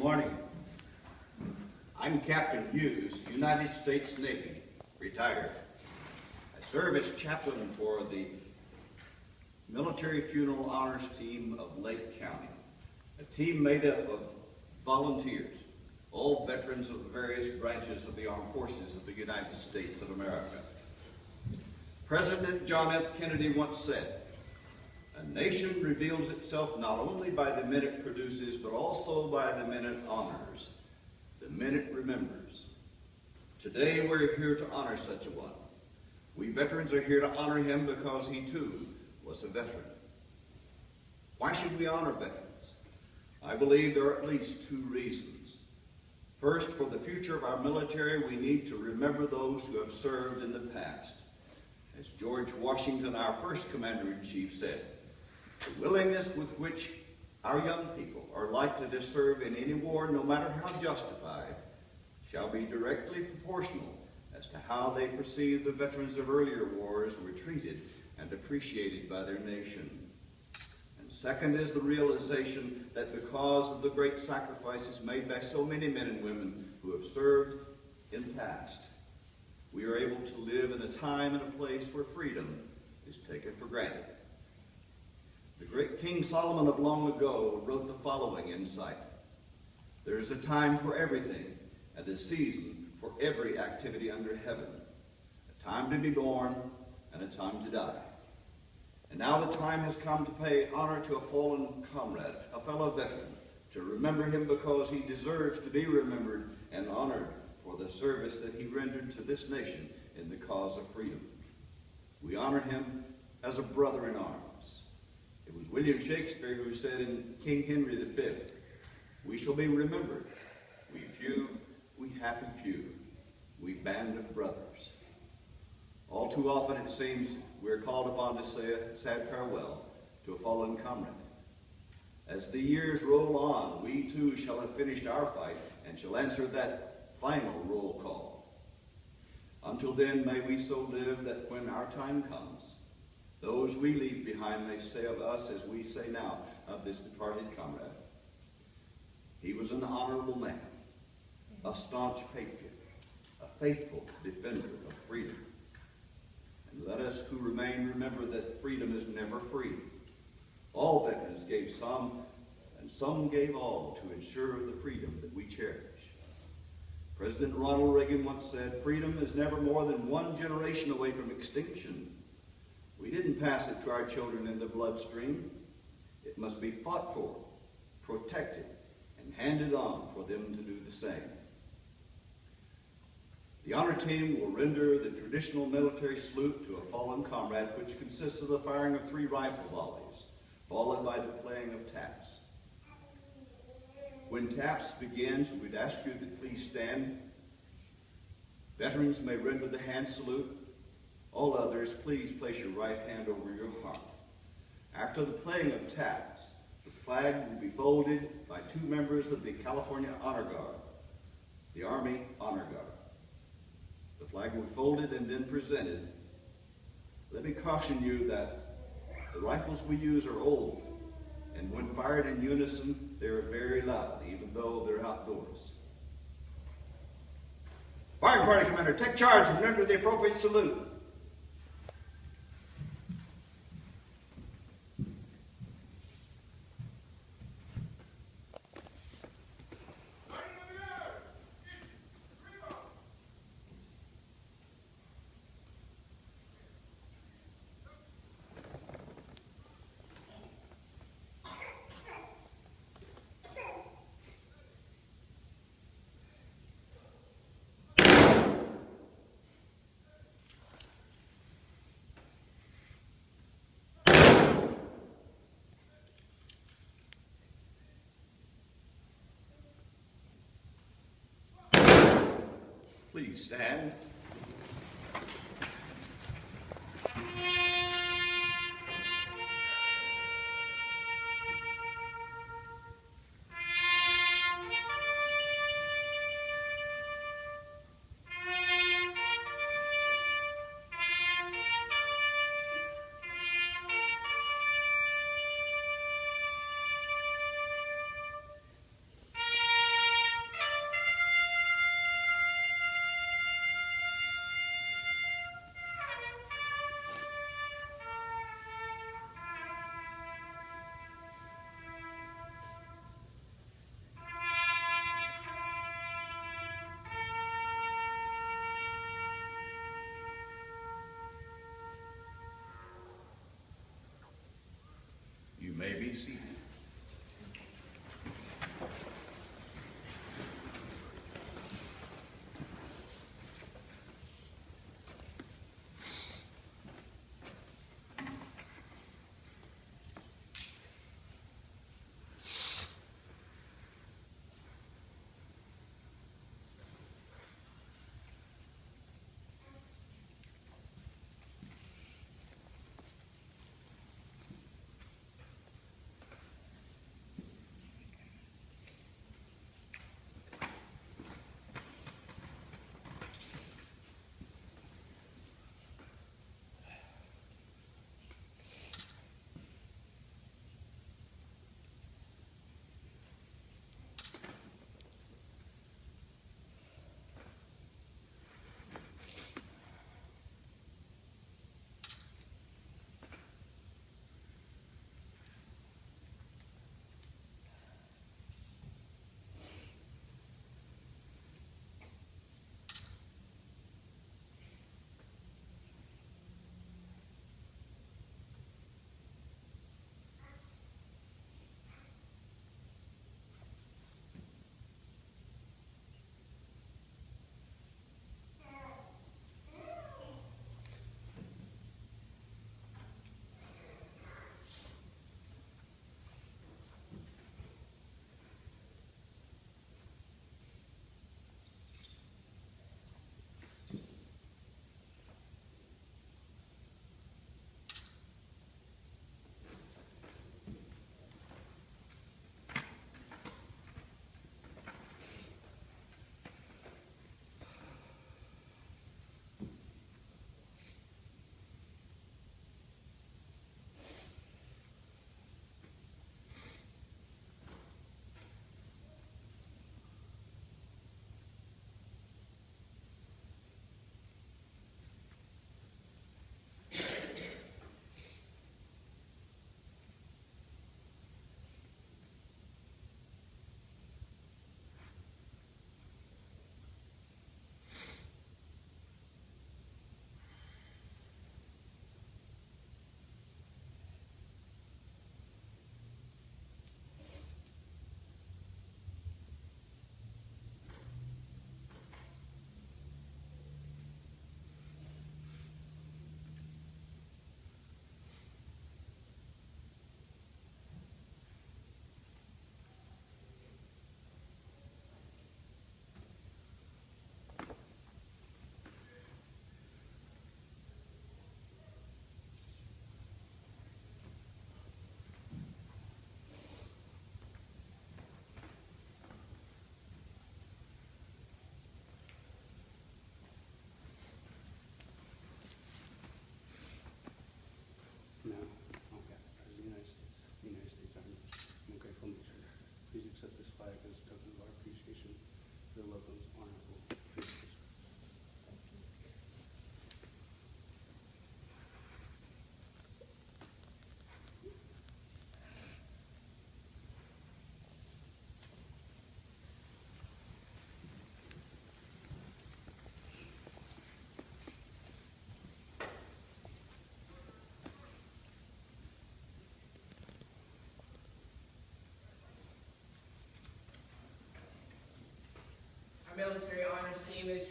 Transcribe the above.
morning. I'm Captain Hughes, United States Navy, retired. I serve as chaplain for the Military Funeral Honors Team of Lake County, a team made up of volunteers, all veterans of the various branches of the armed forces of the United States of America. President John F. Kennedy once said, "A nation reveals itself not only by the men it produces, but also by the men it honors, the men it remembers." Today we're here to honor such a one. We veterans are here to honor him because he too was a veteran. Why should we honor veterans? I believe there are at least two reasons. First, for the future of our military, we need to remember those who have served in the past. As George Washington, our first Commander-in-Chief, said, "The willingness with which our young people are likely to serve in any war, no matter how justified, shall be directly proportional as to how they perceive the veterans of earlier wars were treated and appreciated by their nation." And second is the realization that because of the great sacrifices made by so many men and women who have served in the past, we are able to live in a time and a place where freedom is taken for granted. The great King Solomon of long ago wrote the following insight: "There is a time for everything and a season for every activity under heaven, a time to be born and a time to die." And now the time has come to pay honor to a fallen comrade, a fellow veteran, to remember him because he deserves to be remembered and honored for the service that he rendered to this nation in the cause of freedom. We honor him as a brother in arms. It was William Shakespeare who said in King Henry V, "We shall be remembered, we few, we happy few, we band of brothers." All too often it seems we are called upon to say a sad farewell to a fallen comrade. As the years roll on, we too shall have finished our fight and shall answer that final roll call. Until then, may we so live that when our time comes, those we leave behind may say of us as we say now of this departed comrade, "He was an honorable man, a staunch patriot, a faithful defender of freedom." And let us who remain remember that freedom is never free. All veterans gave some, and some gave all to ensure the freedom that we cherish. President Ronald Reagan once said, "Freedom is never more than one generation away from extinction. We didn't pass it to our children in the bloodstream. It must be fought for, protected, and handed on for them to do the same." The honor team will render the traditional military salute to a fallen comrade, which consists of the firing of 3 rifle volleys, followed by the playing of taps. When taps begins, we'd ask you to please stand. Veterans may render the hand salute. All others, please place your right hand over your heart. After the playing of taps, the flag will be folded by 2 members of the California Honor Guard, the Army Honor Guard. The flag will be folded and then presented. Let me caution you that the rifles we use are old, and when fired in unison, they are very loud, even though they're outdoors. Firing party commander, take charge and render the appropriate salute. Please stand. be seated. No. Okay. As the United States Army, I'm grateful nature. Please accept this flag as a token of our appreciation for the locals' honorable service. Our military honors team is